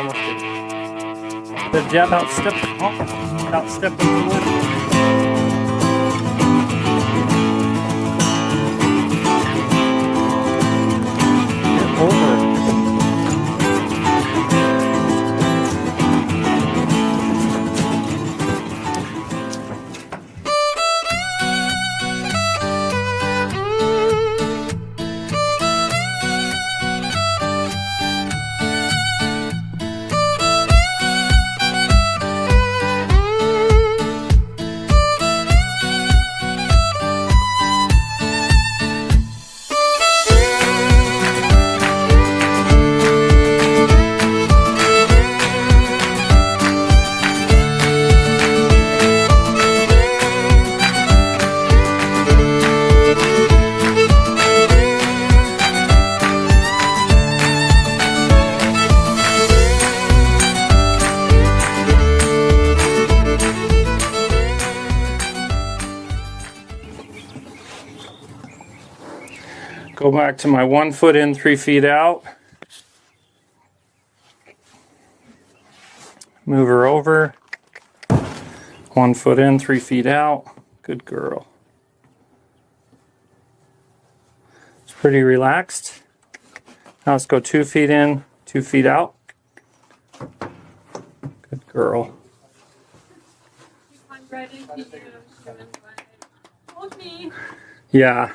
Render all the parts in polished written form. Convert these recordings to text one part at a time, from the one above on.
almost did. The jab outstep, outstep forward. Get over. Go back to my 1 foot in, 3 feet out. Move her over. 1 foot in, 3 feet out. Good girl. It's pretty relaxed. Now let's go 2 feet in, 2 feet out. Good girl. Yeah.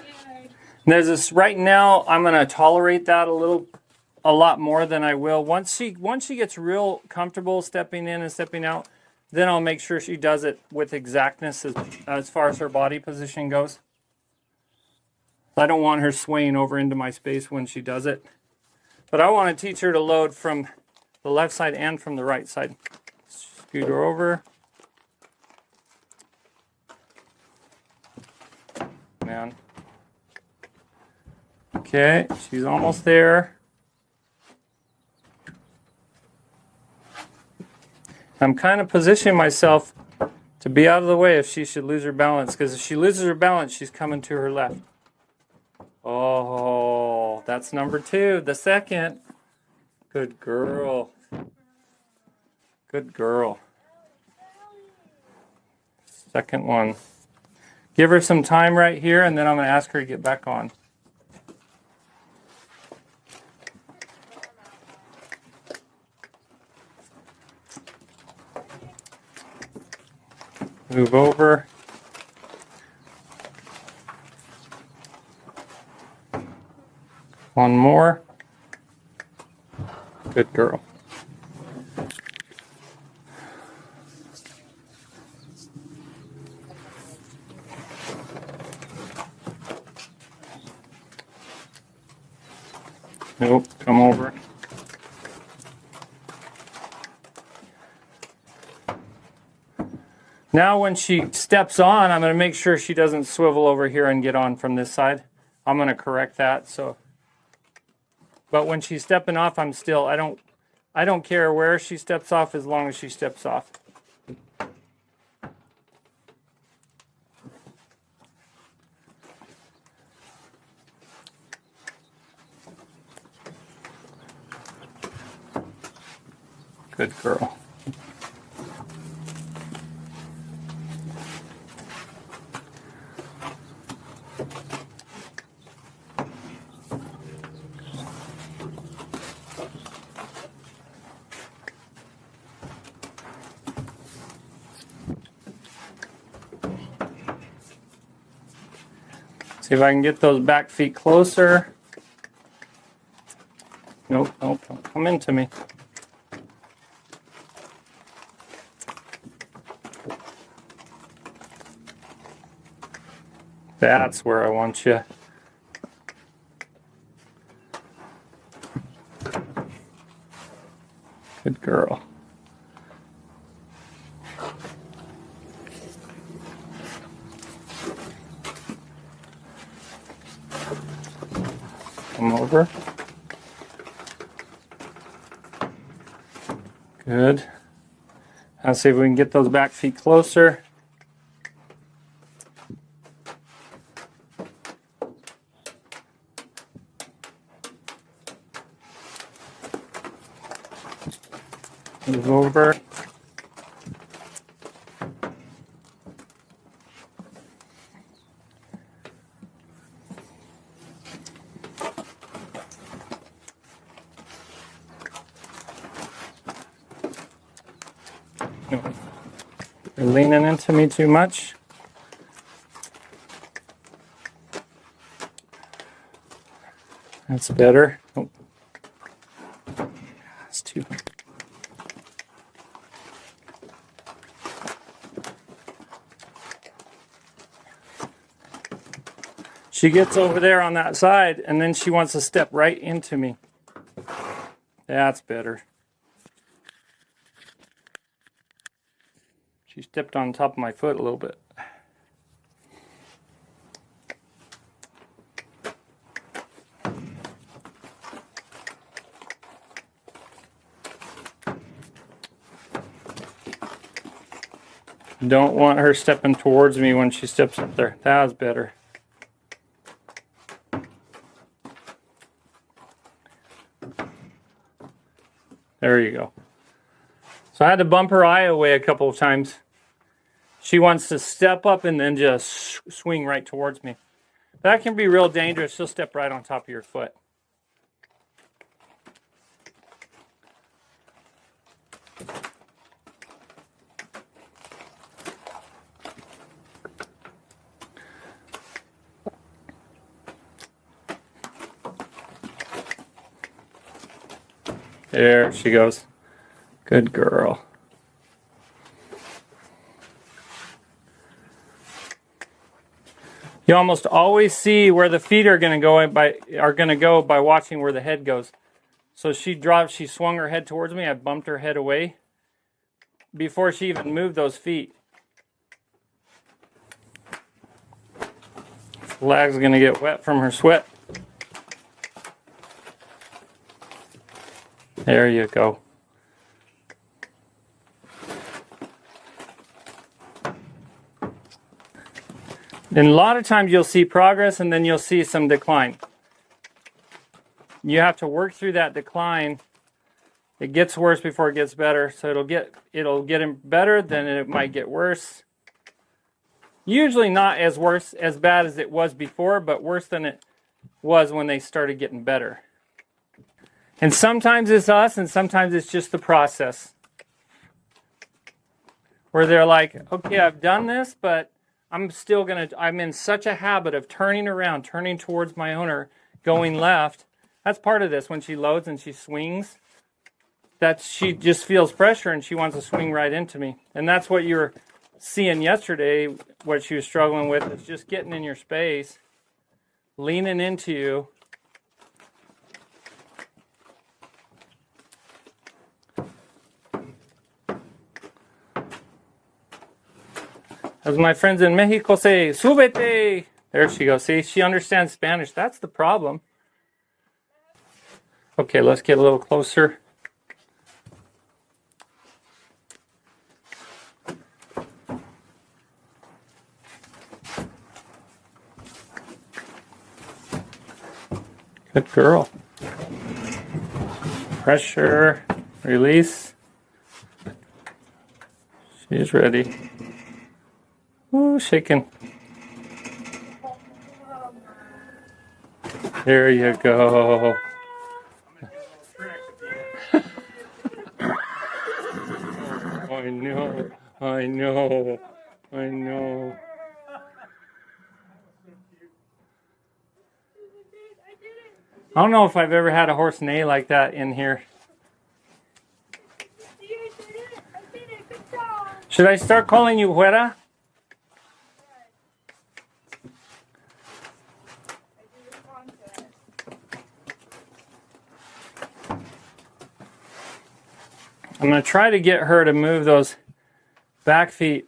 There's this right now. I'm going to tolerate that a lot more than I will once she gets real comfortable stepping in and stepping out. Then I'll make sure she does it with exactness as far as her body position goes. I don't want her swaying over into my space when she does it. But I want to teach her to load from the left side and from the right side. Scoot her over. Man. Okay, she's almost there. I'm kind of positioning myself to be out of the way if she should lose her balance, because if she loses her balance, she's coming to her left. Oh, that's number 2, the second. Good girl. Good girl. Second one. Give her some time right here, and then I'm going to ask her to get back on. Move over. One more. Good girl. Nope, come over. Now when she steps on, I'm going to make sure she doesn't swivel over here and get on from this side. I'm going to correct that. But when she's stepping off, I don't care where she steps off as long as she steps off. Good girl. See if I can get those back feet closer. Nope, nope, don't come into me. That's where I want you. Good girl. Come over. Good. Now see if we can get those back feet closer. Move over. You're leaning into me too much. That's better. Oh. That's too. She gets over there on that side, and then she wants to step right into me. That's better. She stepped on top of my foot a little bit. Don't want her stepping towards me when she steps up there. That was better. There you go. So I had to bump her eye away a couple of times. She wants to step up and then just swing right towards me. That can be real dangerous. She'll step right on top of your foot. There she goes. Good girl. You almost always see where the feet are going to go by watching where the head goes. So she dropped, she swung her head towards me. I bumped her head away before she even moved those feet. Flag's going to get wet from her sweat. There you go. And a lot of times you'll see progress and then you'll see some decline. You have to work through that decline. It gets worse before it gets better. So it'll get better, then it might get worse. Usually not as bad as it was before, but worse than it was when they started getting better. And sometimes it's us, and sometimes it's just the process. Where they're like, okay, I've done this, but I'm in such a habit of turning around, turning towards my owner, going left. That's part of this. When she loads and she swings, she just feels pressure and she wants to swing right into me. And that's what you were seeing yesterday, what she was struggling with, is just getting in your space, leaning into you. As my friends in Mexico say, súbete. There she goes. See, she understands Spanish. That's the problem. Okay, let's get a little closer. Good girl. Pressure, release. She's ready. Ooh, shaking. There you go. I know. I know. I don't know if I've ever had a horse neigh like that in here. Should I start calling you Huera? I'm going to try to get her to move those back feet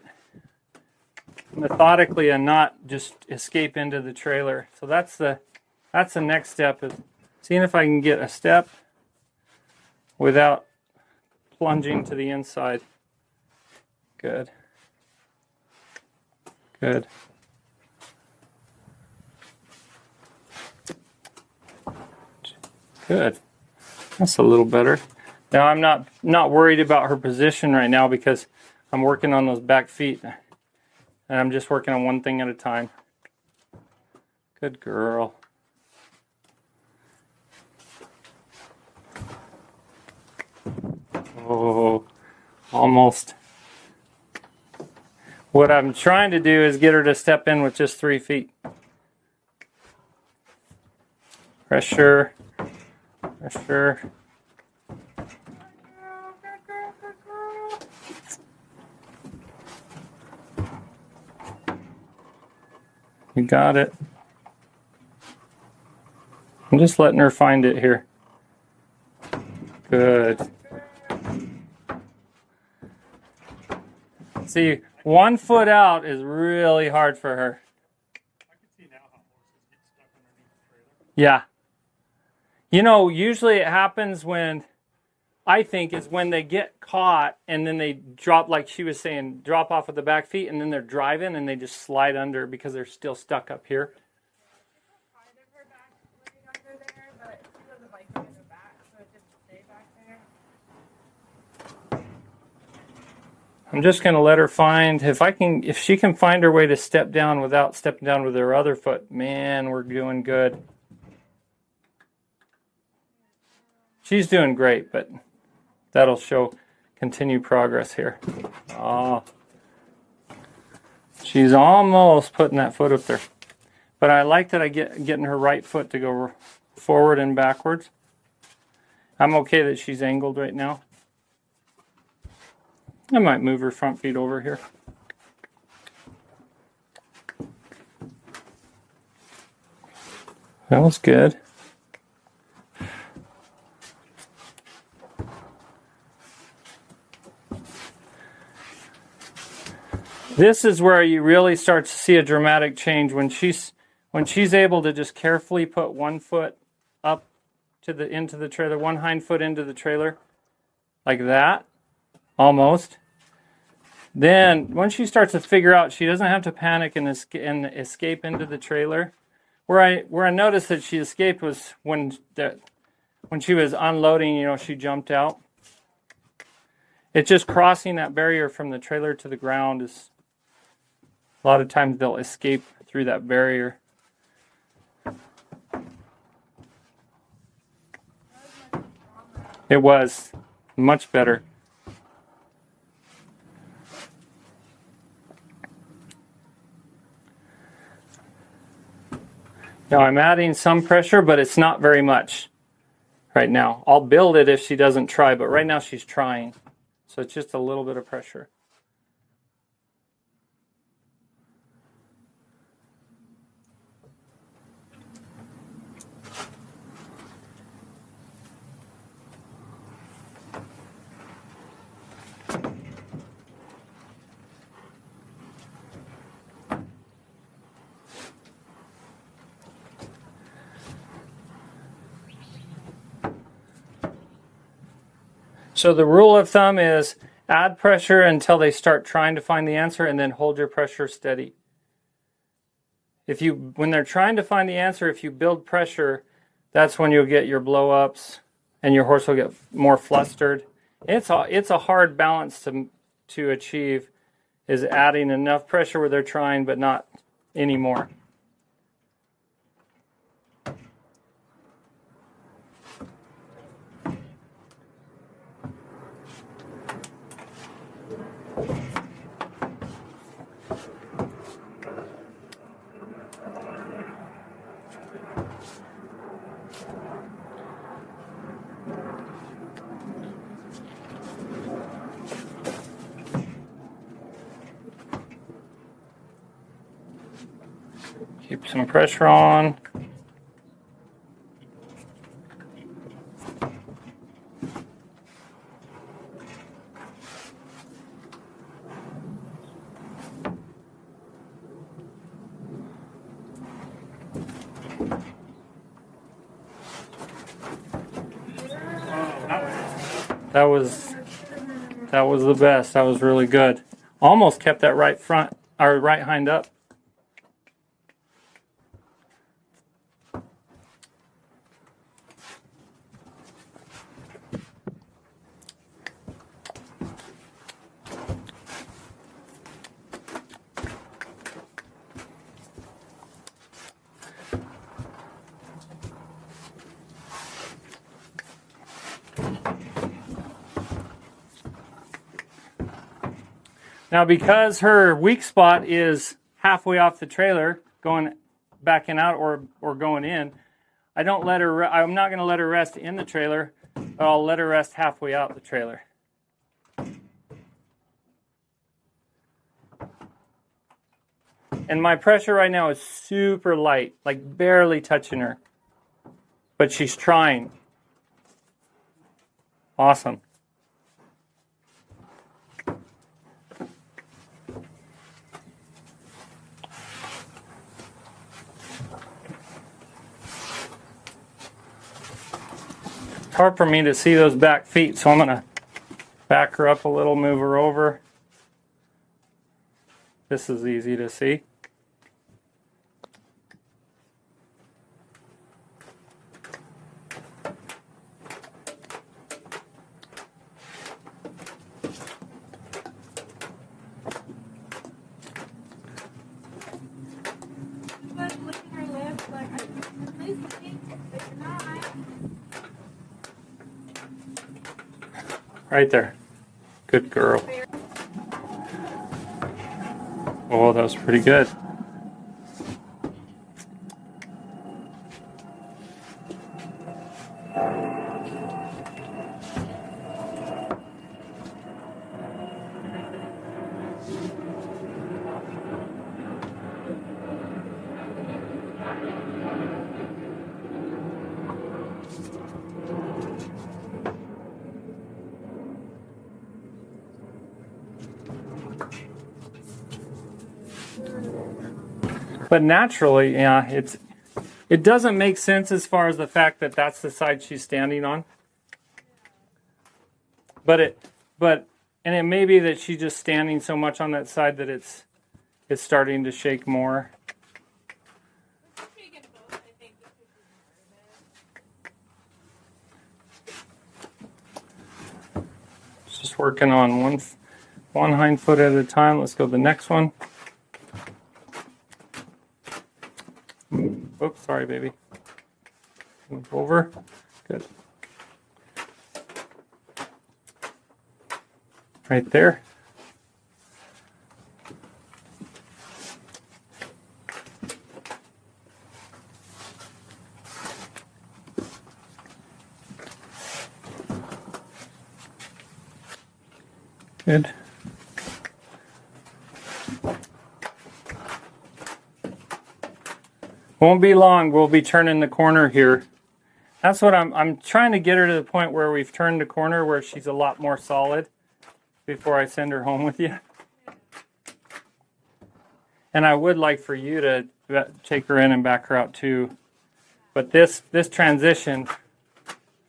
methodically and not just escape into the trailer. So that's the next step, is seeing if I can get a step without plunging to the inside. Good. Good. Good. That's a little better. Now I'm not worried about her position right now because I'm working on those back feet. And I'm just working on one thing at a time. Good girl. Oh, almost. What I'm trying to do is get her to step in with just 3 feet. Pressure. Pressure. You got it. I'm just letting her find it here. Good. See, 1 foot out is really hard for her. I can see now how horses get stuck underneath the trailer. Yeah. You know, usually it happens when, I think, is when they get caught and then they drop, like she was saying, drop off with the back feet and then they're driving and they just slide under because they're still stuck up here. Part of her back leg under there, but she doesn't like going to back, so it just stay back there. I'm just going to let her find, if she can find her way to step down without stepping down with her other foot, man, we're doing good. She's doing great, but that'll show continued progress here. Oh, she's almost putting that foot up there. But I like that I getting her right foot to go forward and backwards. I'm okay that she's angled right now. I might move her front feet over here. That was good. This is where you really start to see a dramatic change when she's able to just carefully put 1 foot up to into the trailer, 1 hind foot into the trailer, like that, almost. Then once she starts to figure out she doesn't have to panic and escape into the trailer. Where I noticed that she escaped was when she was unloading. You know, she jumped out. It's just crossing that barrier from the trailer to the ground is. A lot of times they'll escape through that barrier. It was much better. Now I'm adding some pressure, but it's not very much right now. I'll build it if she doesn't try, but right now she's trying. So it's just a little bit of pressure. So the rule of thumb is add pressure until they start trying to find the answer and then hold your pressure steady. When they're trying to find the answer, if you build pressure, that's when you'll get your blow-ups and your horse will get more flustered. It's a hard balance to achieve, is adding enough pressure where they're trying but not anymore. Keep some pressure on. That was the best. That was really good. Almost kept that right front or right hind up. Now, because her weak spot is halfway off the trailer, going backing out or going in, I don't let her. I'm not going to let her rest in the trailer. But I'll let her rest halfway out the trailer. And my pressure right now is super light, like barely touching her. But she's trying. Awesome. It's hard for me to see those back feet, so I'm going to back her up a little, move her over. This is easy to see. Right there. Good girl. Oh, that was pretty good. But naturally, yeah, it doesn't make sense as far as the fact that that's the side she's standing on. But it may be that she's just standing so much on that side that it's starting to shake more. Just working on one hind foot at a time. Let's go to the next one. Oops, sorry, baby. Move over. Good. Right there. Good. Won't be long. We'll be turning the corner here. That's what I'm trying to get her to the point where we've turned the corner where she's a lot more solid before I send her home with you. And I would like for you to take her in and back her out too. But this transition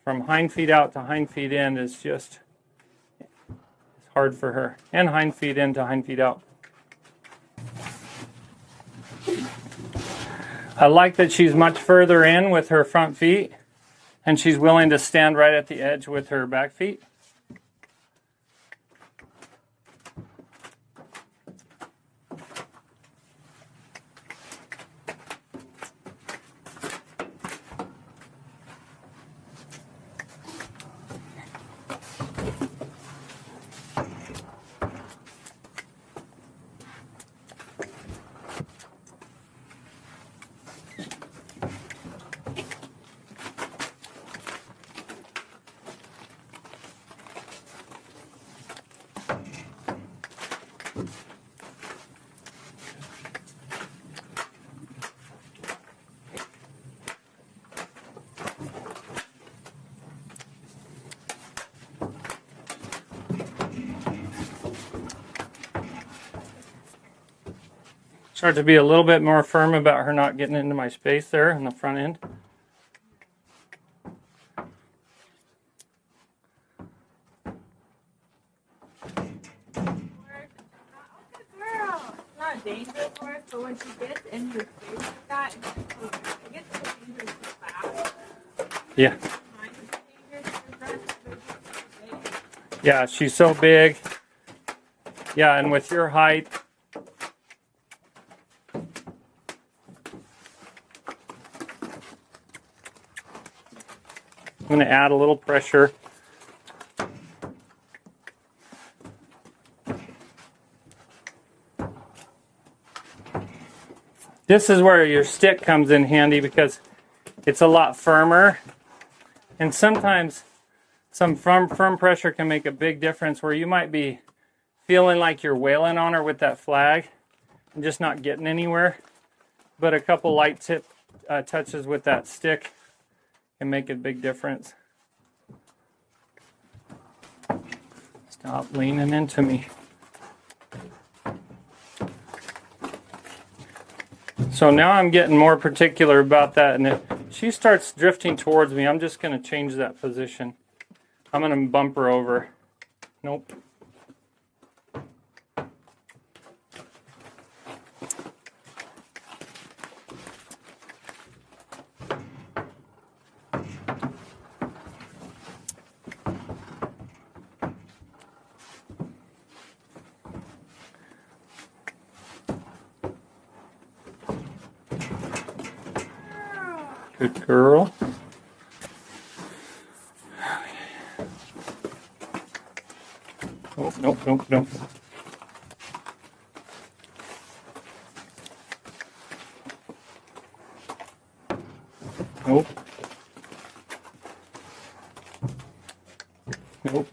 from hind feet out to hind feet in is just hard for her. And hind feet in to hind feet out. I like that she's much further in with her front feet, and she's willing to stand right at the edge with her back feet. Start to be a little bit more firm about her not getting into my space there in the front end. Not dangerous for us, but when she gets in your face like that, it gets so dangerous so fast. Yeah. Yeah, she's so big. Yeah, and with your height, I'm going to add a little pressure. This is where your stick comes in handy because it's a lot firmer. And sometimes some firm pressure can make a big difference where you might be feeling like you're wailing on her with that flag and just not getting anywhere. But a couple light tip touches with that stick can make a big difference. Stop leaning into me. So now I'm getting more particular about that, and if she starts drifting towards me, I'm just going to change that position. I'm going to bump her over. Nope. Good girl. Oh, nope, nope, nope. Nope. Nope.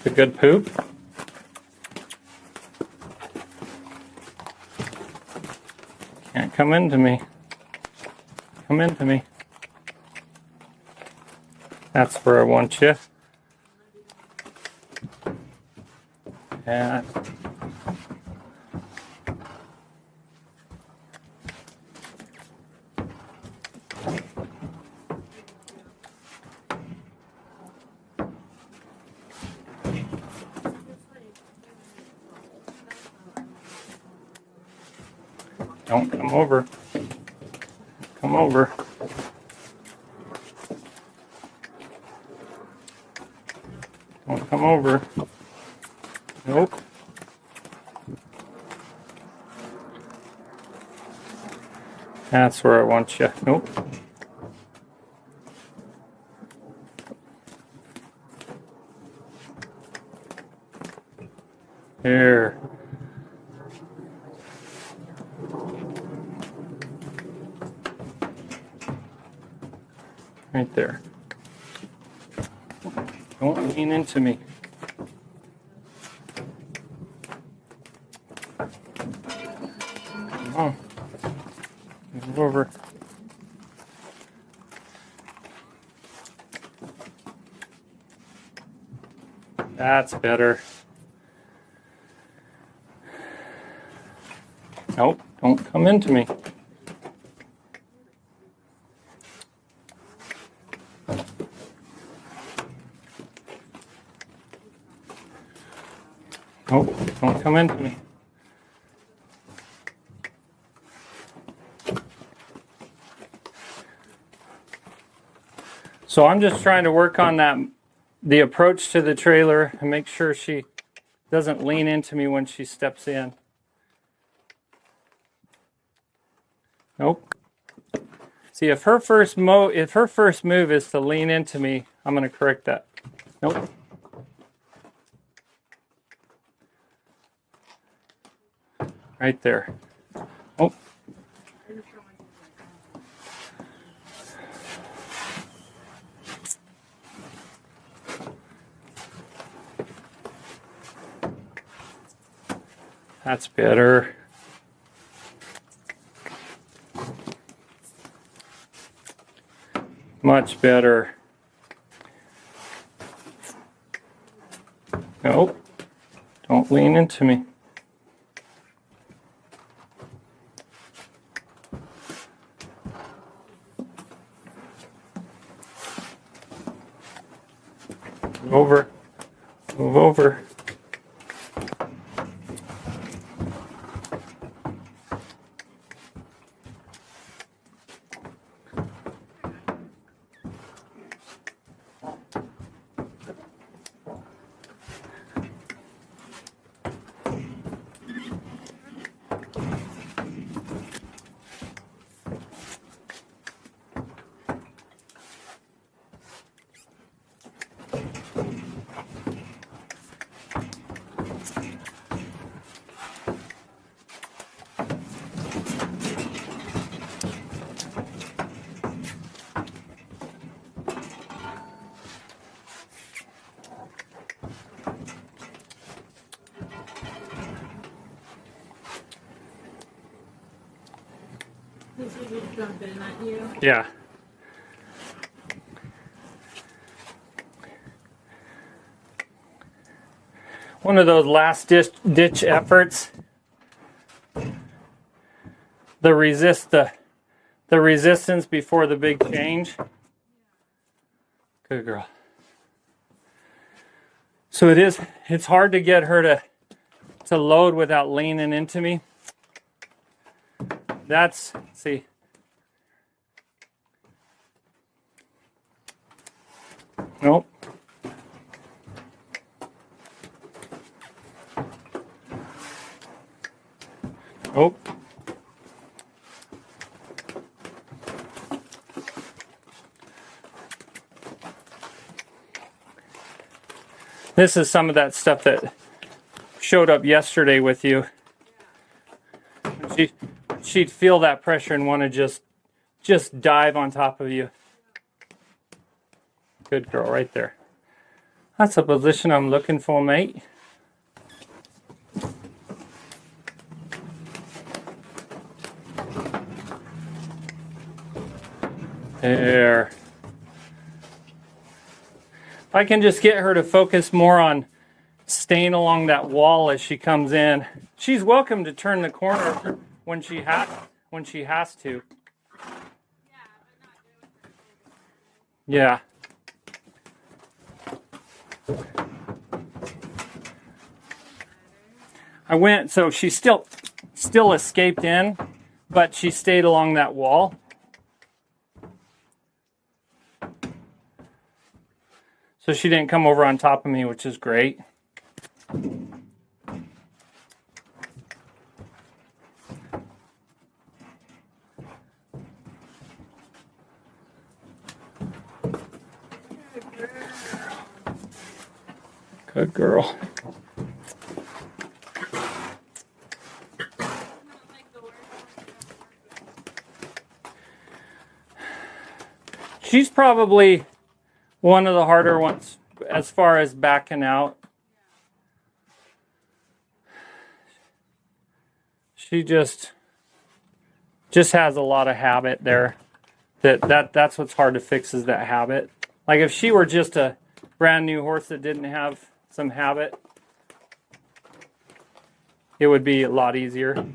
A good poop. Can't come into me. Come into me. That's where I want you. Yeah. Don't come over. Come over. Don't come over. Nope. That's where I want you. Nope. Here. Right there. Don't lean into me. Come on. Move over. That's better. Nope, don't come into me. Nope, don't come into me. So I'm just trying to work on that, the approach to the trailer, and make sure she doesn't lean into me when she steps in. Nope. See, if her first move is to lean into me, I'm going to correct that. Nope. Right there. Oh. That's better. Much better. Nope. Don't lean into me. Move over. Move over. Does he just jump in at you? Yeah. One of those last ditch efforts. The resistance before the big change. Good girl. So it's hard to get her to load without leaning into me. See. Nope. Nope. This is some of that stuff that showed up yesterday with you. She'd feel that pressure and want to just dive on top of you. Good girl, right there. That's a position I'm looking for, mate. There. If I can just get her to focus more on staying along that wall as she comes in. She's welcome to turn the corner when she has to. Yeah. I went, so she still escaped in, but she stayed along that wall. So she didn't come over on top of me, which is great. Good girl. She's probably one of the harder ones as far as backing out. She just has a lot of habit there. That's what's hard to fix, is that habit. Like if she were just a brand new horse that didn't have some habit, it would be a lot easier.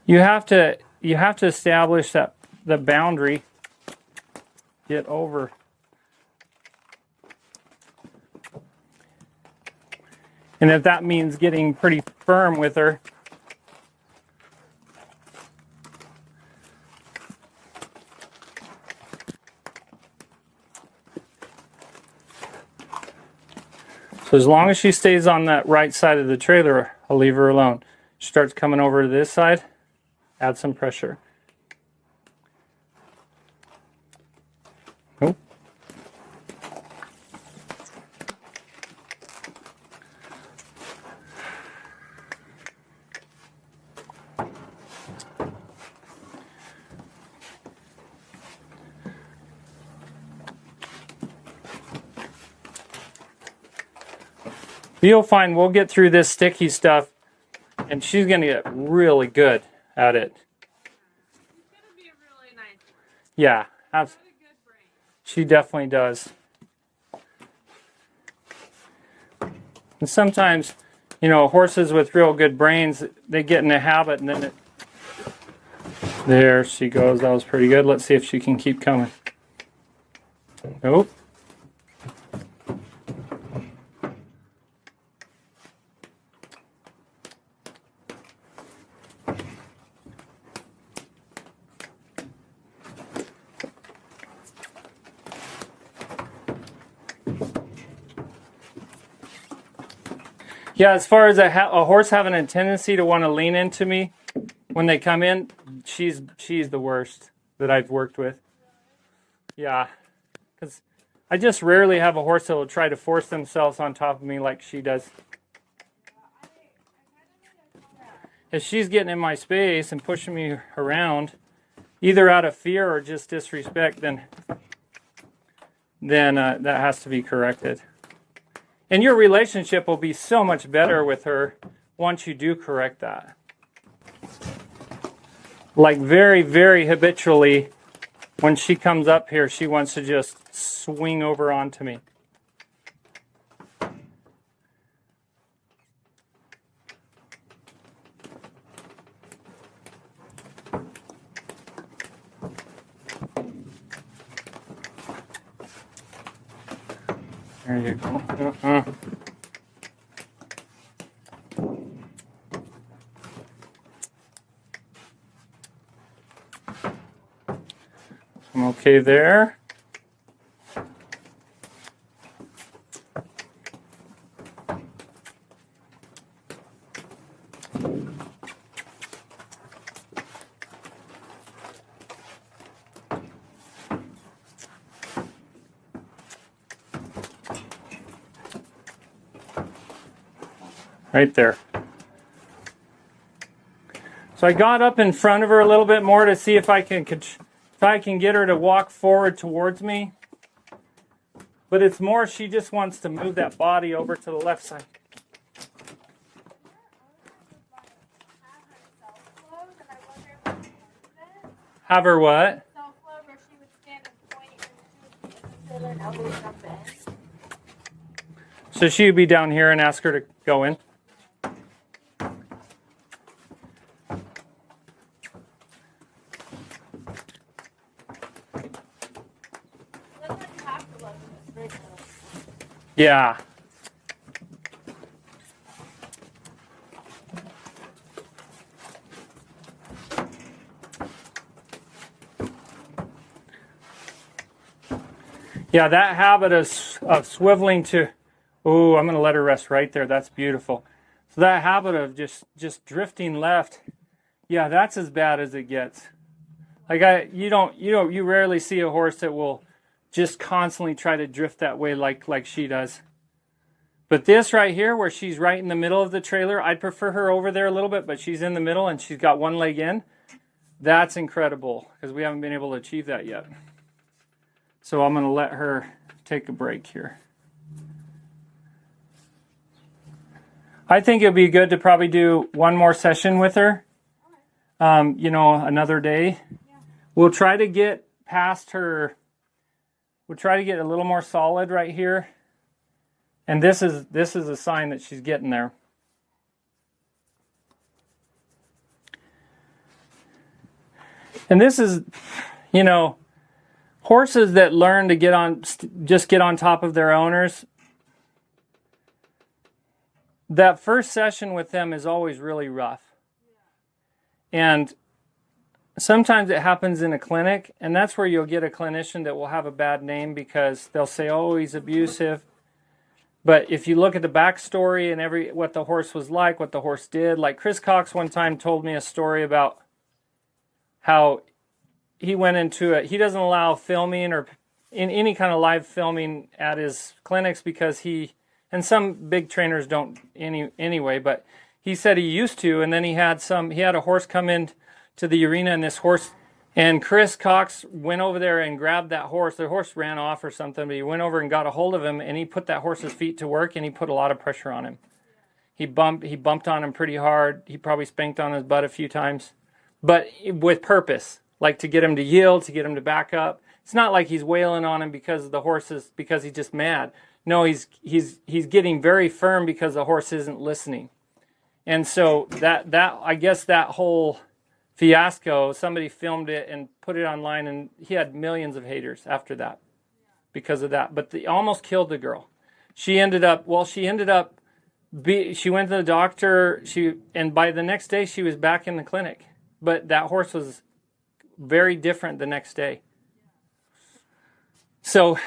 You have to establish that the boundary. Get over. And if that means getting pretty firm with her, so as long as she stays on that right side of the trailer, I'll leave her alone. She starts coming over to this side, add some pressure. Nope. You'll find we'll get through this sticky stuff, and she's going to get really good at it. She's going to be a really nice horse. Yeah, Got a good brain. she definitely does. And sometimes, horses with real good brains, they get in a habit, and then there she goes. That was pretty good. Let's see if she can keep coming. Nope. Yeah, as far as a horse having a tendency to want to lean into me when they come in, she's the worst that I've worked with. Yeah, because I just rarely have a horse that will try to force themselves on top of me like she does. if she's getting in my space and pushing me around, either out of fear or just disrespect, then that has to be corrected. And your relationship will be so much better with her once you do correct that. Like very, very habitually, when she comes up here, she wants to just swing over onto me. There you go. I'm okay there. Right there. So I got up in front of her a little bit more to see if I can get her to walk forward towards me. But it's more she just wants to move that body over to the left side. Have her what? Self-love, where she would stand and point and she would be in the elbows jump in. So she would be down here and ask her to go in. Yeah. Yeah, that habit of swiveling to, oh, I'm going to let her rest right there. That's beautiful. So that habit of just drifting left, yeah, that's as bad as it gets. Like you rarely see a horse that will just constantly try to drift that way like she does. But this right here, where she's right in the middle of the trailer, I'd prefer her over there a little bit, but she's in the middle and she's got one leg in. That's incredible, because we haven't been able to achieve that yet. So I'm going to let her take a break here. I think it would be good to probably do one more session with her, another day. We'll try to get past her. We'll try to get a little more solid right here. And this is a sign that she's getting there. And this is, horses that learn to just get on top of their owners. That first session with them is always really rough. And sometimes it happens in a clinic, and that's where you'll get a clinician that will have a bad name because they'll say, oh, he's abusive. But if you look at the backstory and what the horse was like, what the horse did, like Chris Cox one time told me a story about how he went into it. He doesn't allow filming or in any kind of live filming at his clinics because and some big trainers don't anyway, but he said he used to, and then he had a horse come in to the arena, and this horse, and Chris Cox went over there and grabbed that horse. The horse ran off or something, but he went over and got a hold of him, and he put that horse's feet to work, and he put a lot of pressure on him. He bumped on him pretty hard. He probably spanked on his butt a few times, but with purpose, like to get him to yield, to get him to back up. It's not like he's wailing on him because he's just mad. No, he's getting very firm because the horse isn't listening. And so that I guess that whole fiasco, somebody filmed it and put it online, and he had millions of haters after that because of that. But they almost killed the girl. She went to the doctor, and by the next day she was back in the clinic. But that horse was very different the next day. So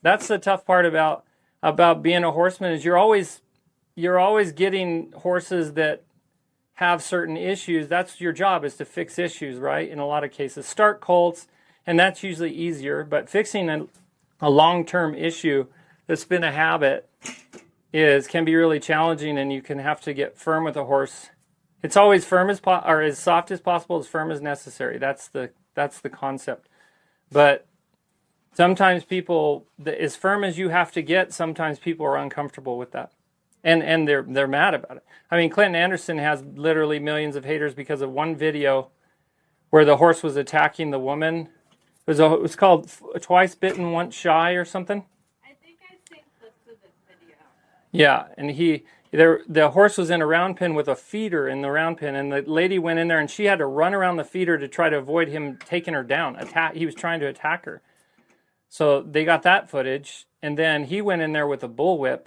that's the tough part about being a horseman, is you're always getting horses that have certain issues. That's your job, is to fix issues, right? In a lot of cases, start colts, and that's usually easier. But fixing a long-term issue that's been a habit can be really challenging, and you can have to get firm with a horse It's always firm or as soft as possible, as firm as necessary. That's the concept. But sometimes people, as firm as you have to get, sometimes people are uncomfortable with that. And they're mad about it. I mean, Clinton Anderson has literally millions of haters because of one video where the horse was attacking the woman. It was called Twice Bitten, Once Shy or something. I think I've seen clips of this video. Yeah, and the horse was in a round pen with a feeder in the round pen, and the lady went in there and she had to run around the feeder to try to avoid him taking her down. He was trying to attack her. So they got that footage, and then he went in there with a bullwhip.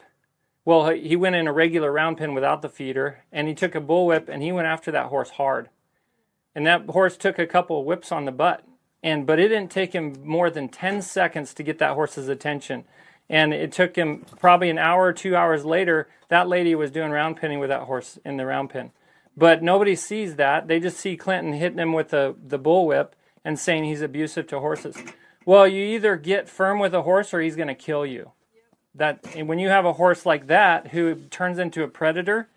Well, he went in a regular round pen without the feeder, and he took a bullwhip, and he went after that horse hard. And that horse took a couple of whips on the butt. But it didn't take him more than 10 seconds to get that horse's attention. And it took him probably an hour or 2 hours later, that lady was doing round penning with that horse in the round pen. But nobody sees that. They just see Clinton hitting him with the bullwhip and saying he's abusive to horses. Well, you either get firm with a horse or he's going to kill you. And when you have a horse like that who turns into a predator,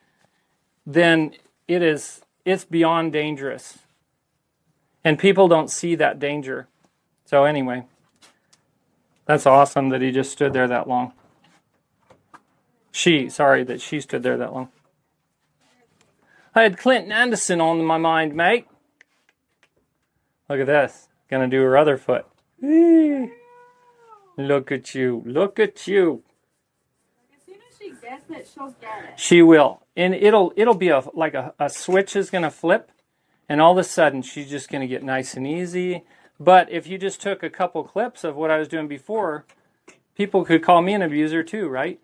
then it's beyond dangerous. And people don't see that danger. So anyway, that's awesome that he just stood there that long. That she stood there that long. I had Clinton Anderson on my mind, mate. Look at this. Gonna do her other foot. Look at you. Look at you. As soon as she gets it, she'll get it. She will. And it'll be like a switch is gonna flip. And all of a sudden, she's just going to get nice and easy. But if you just took a couple clips of what I was doing before, people could call me an abuser too, right?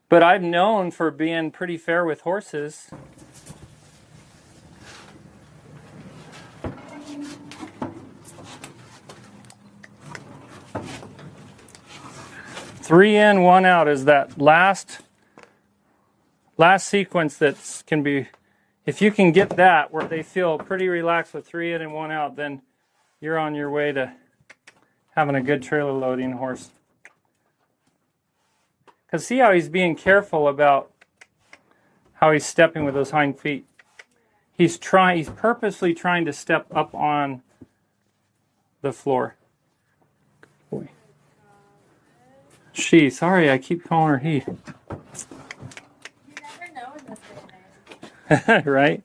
But I'm known for being pretty fair with horses. Three in, one out is that last sequence that can be... If you can get that where they feel pretty relaxed with 3 in and 1 out, then you're on your way to having a good trailer loading horse. Because see how he's being careful about how he's stepping with those hind feet. He's purposely trying to step up on the floor. Boy. Sorry, I keep calling her he. You never know in this day and age. Right?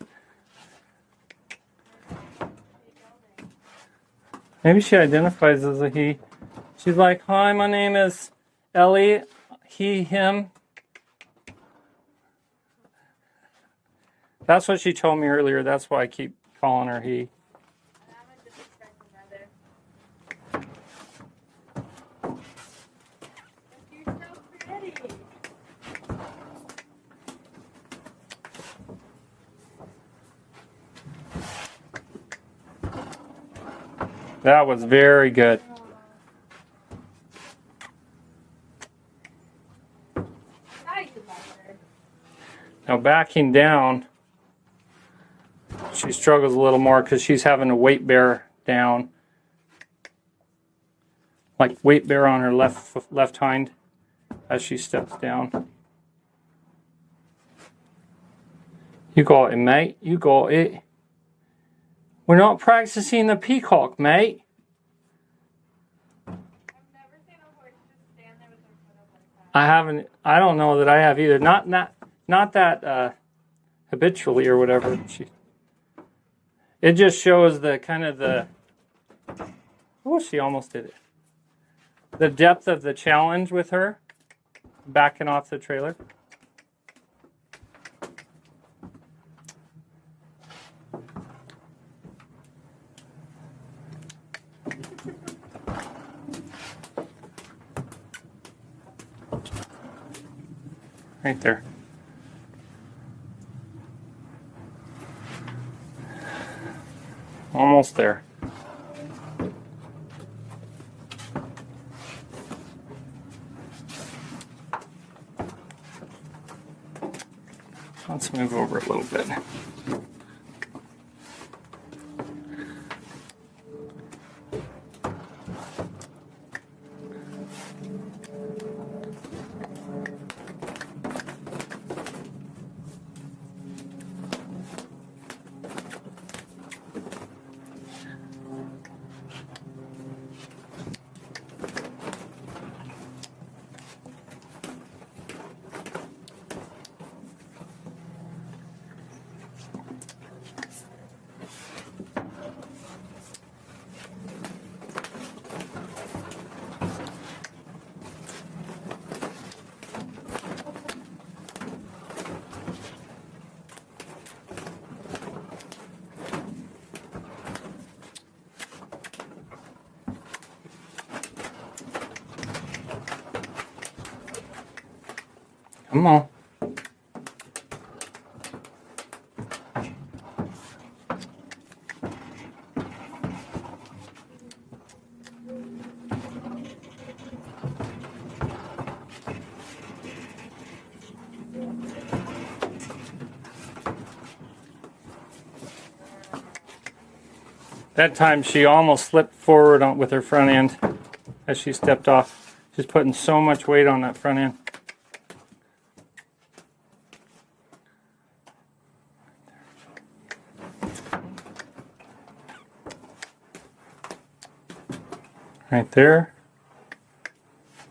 Maybe she identifies as a he. She's like, hi, my name is Ellie. He, him. That's what she told me earlier. That's why I keep calling her he. You're so pretty. That was very good. Now backing down, she struggles a little more because she's having to weight bear down. Like weight bear on her left hind as she steps down. You got it, mate. You got it. We're not practicing the peacock, mate. I've never seen a horse just stand there with their foot up like that. I haven't. I don't know that I have either. Not that habitually or whatever. It just shows the kind of the. Oh, she almost did it. The depth of the challenge with her, backing off the trailer. Right there. Almost there. Let's move over a little bit. Come on. That time she almost slipped forward with her front end as she stepped off. She's putting so much weight on that front end. Right there.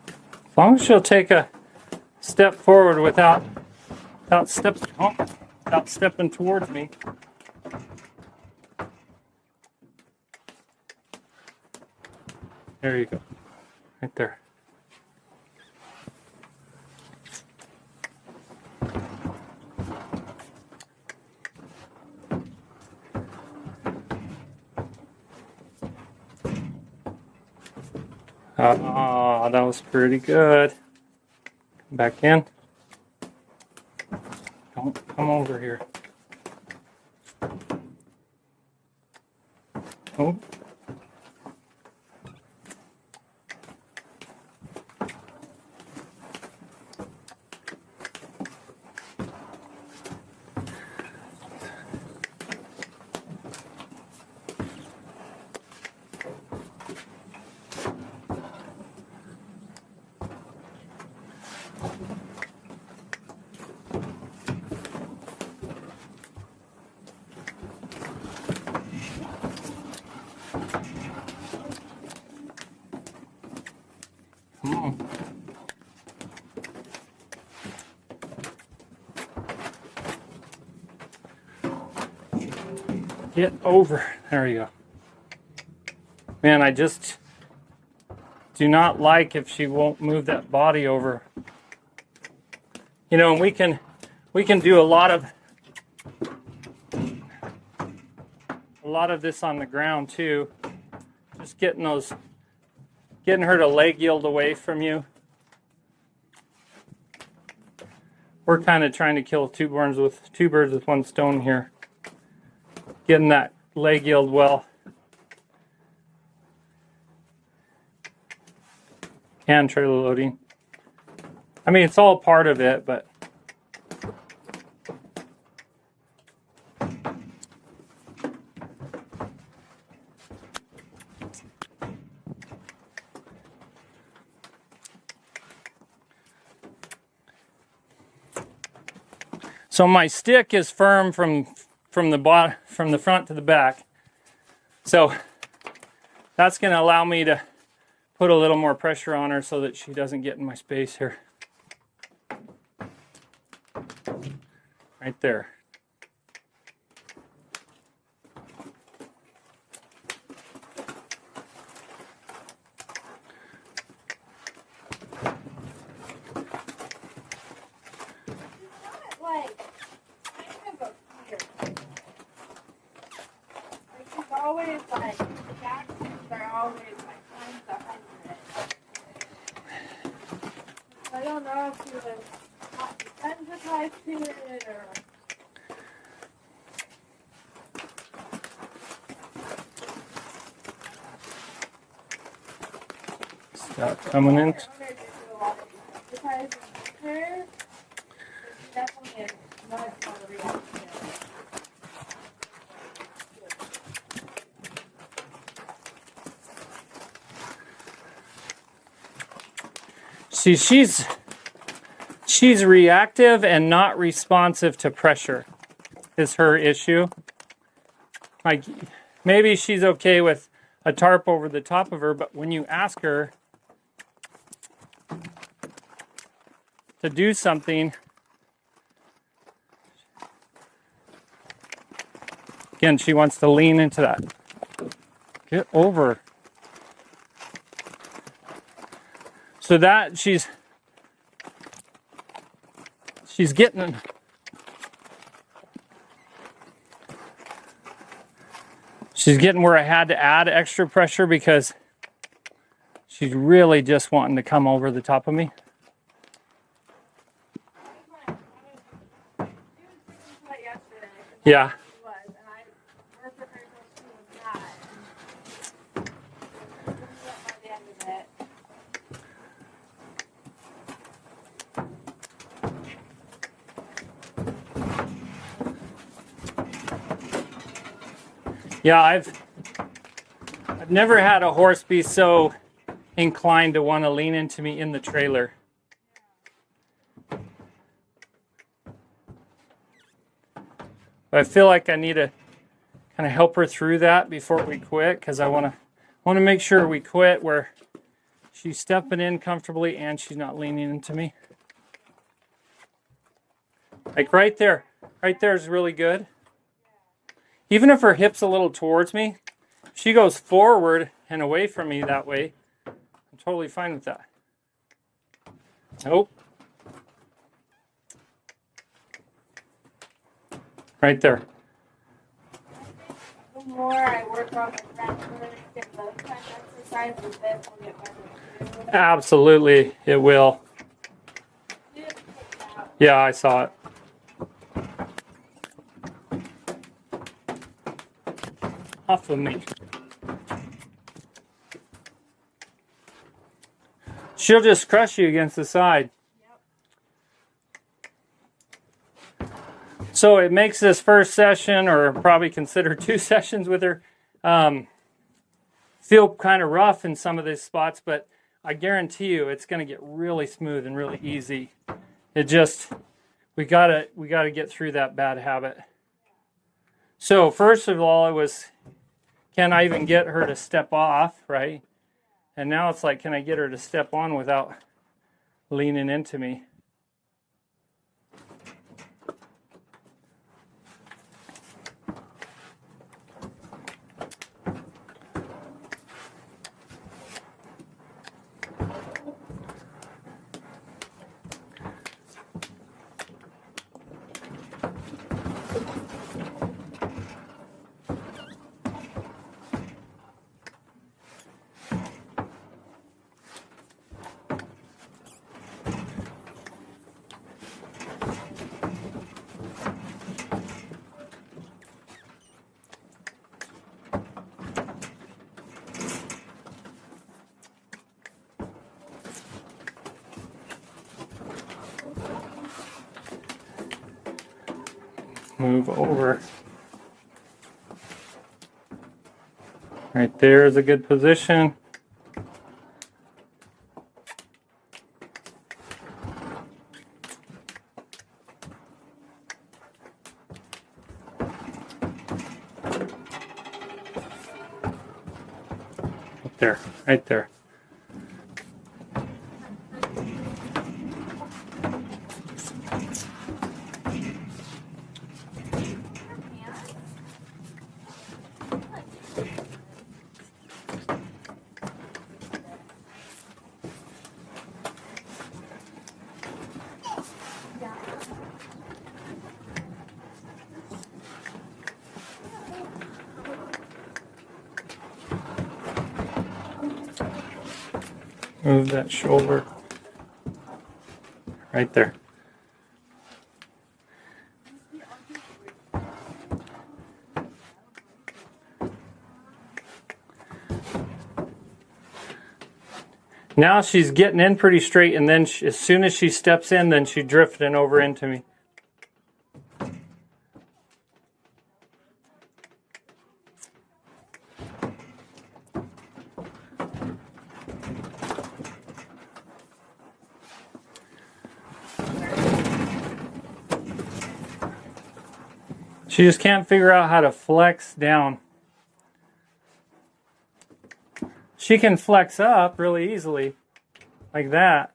As long as she'll take a step forward without stepping towards me. There you go. Right there. Oh, that was pretty good. Back in. Don't come over here. Oh. Come on. Get over. There you go. Man, I just do not like if she won't move that body over. You know, and we can do a lot of this on the ground too. Just getting her to leg yield away from you. We're kind of trying to kill two birds with one stone here. Getting that leg yield well. And trailer loading. I mean, it's all part of it, but so my stick is firm from the front to the back. So that's going to allow me to put a little more pressure on her so that she doesn't get in my space here. Right there. Always like reactions are always like times 100. I don't know if he was not desensitized to it or. Stop coming in. Definitely not a reaction. See, she's reactive and not responsive to pressure is her issue. Like, maybe she's okay with a tarp over the top of her, but when you ask her to do something, again, she wants to lean into that. Get over. So that she's getting where I had to add extra pressure because she's really just wanting to come over the top of me. yesterday. Yeah. She was, and I worked with her until she was not. And she was up by the end of it. Yeah, I've never had a horse be so inclined to want to lean into me in the trailer. I feel like I need to kind of help her through that before we quit, because I want to make sure we quit where she's stepping in comfortably and she's not leaning into me. Like right there is really good. Even if her hip's a little towards me, if she goes forward and away from me that way, I'm totally fine with that. Nope. Right there. The more I work on the front foot, get those kind of exercises, this will get better too. Absolutely, it will. You just pick it out. Yeah, I saw it. Off of me. She'll just crush you against the side. So it makes this first session, or probably consider 2 sessions with her, feel kind of rough in some of these spots, but I guarantee you it's going to get really smooth and really easy. It just, we gotta get through that bad habit. So first of all, it was, can I even get her to step off, right? And now it's like, can I get her to step on without leaning into me? Move over. Right there is a good position. There, right there. Move that shoulder. Right there. Now she's getting in pretty straight, and then as soon as she steps in, then she's drifting over into me. She just can't figure out how to flex down. She can flex up really easily, like that.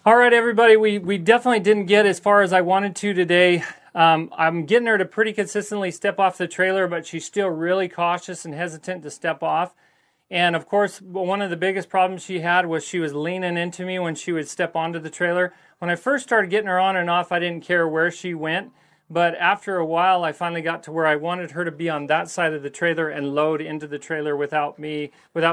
All right, everybody, we definitely didn't get as far as I wanted to today. I'm getting her to pretty consistently step off the trailer, but she's still really cautious and hesitant to step off. And of course, one of the biggest problems she had was she was leaning into me when she would step onto the trailer. When I first started getting her on and off, I didn't care where she went. But after a while, I finally got to where I wanted her to be on that side of the trailer and load into the trailer without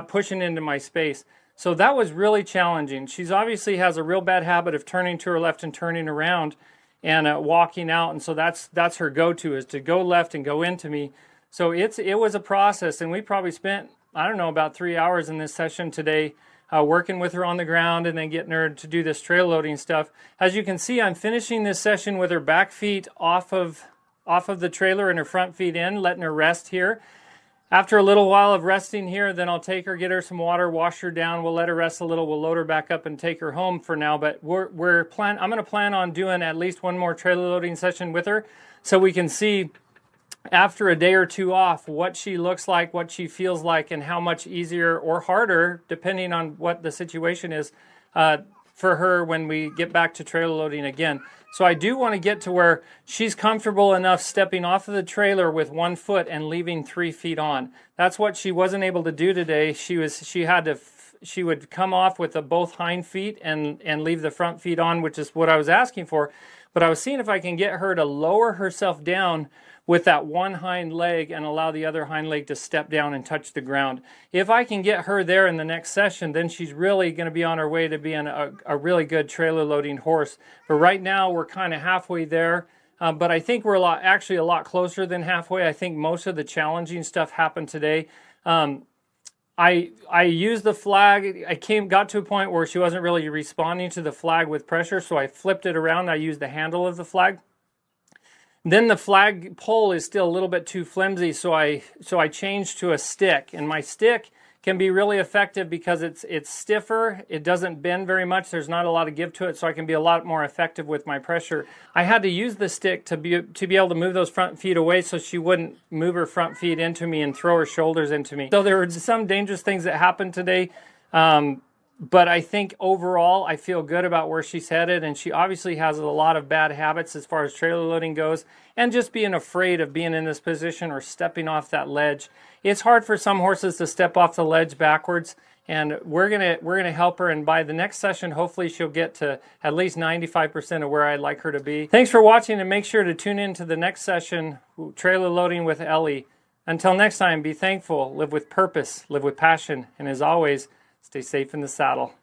pushing into my space. So that was really challenging. She's obviously has a real bad habit of turning to her left and turning around and walking out. And so that's her go-to, is to go left and go into me. So it was a process, and we probably spent, I don't know, about 3 hours in this session today working with her on the ground and then getting her to do this trail loading stuff. As you can see, I'm finishing this session with her back feet off of the trailer and her front feet in, letting her rest here. After a little while of resting here, then I'll take her, get her some water, wash her down. We'll let her rest a little. We'll load her back up and take her home for now. But I'm going to plan on doing at least one more trailer loading session with her, so we can see after a day or two off what she looks like, what she feels like, and how much easier or harder, depending on what the situation is, for her when we get back to trailer loading again. So I do want to get to where she's comfortable enough stepping off of the trailer with 1 foot and leaving 3 feet on. That's what she wasn't able to do today. She would come off with both hind feet and leave the front feet on, which is what I was asking for. But I was seeing if I can get her to lower herself down with that one hind leg and allow the other hind leg to step down and touch the ground. If I can get her there in the next session, then she's really going to be on her way to being a really good trailer loading horse. But right now we're kind of halfway there. But I think we're actually a lot closer than halfway. I think most of the challenging stuff happened today. I used the flag. Got to a point where she wasn't really responding to the flag with pressure, so I flipped it around. I used the handle of the flag. Then the flag pole is still a little bit too flimsy, so I changed to a stick. And my stick can be really effective because it's stiffer. It doesn't bend very much. There's not a lot of give to it, so I can be a lot more effective with my pressure. I had to use the stick to be able to move those front feet away so she wouldn't move her front feet into me and throw her shoulders into me. So there were some dangerous things that happened today. But I think overall, I feel good about where she's headed, and she obviously has a lot of bad habits as far as trailer loading goes, and just being afraid of being in this position or stepping off that ledge. It's hard for some horses to step off the ledge backwards, and we're gonna help her, and by the next session, hopefully she'll get to at least 95% of where I'd like her to be. Thanks for watching, and make sure to tune in to the next session, Trailer Loading with Ellie. Until next time, be thankful, live with purpose, live with passion, and as always, stay safe in the saddle.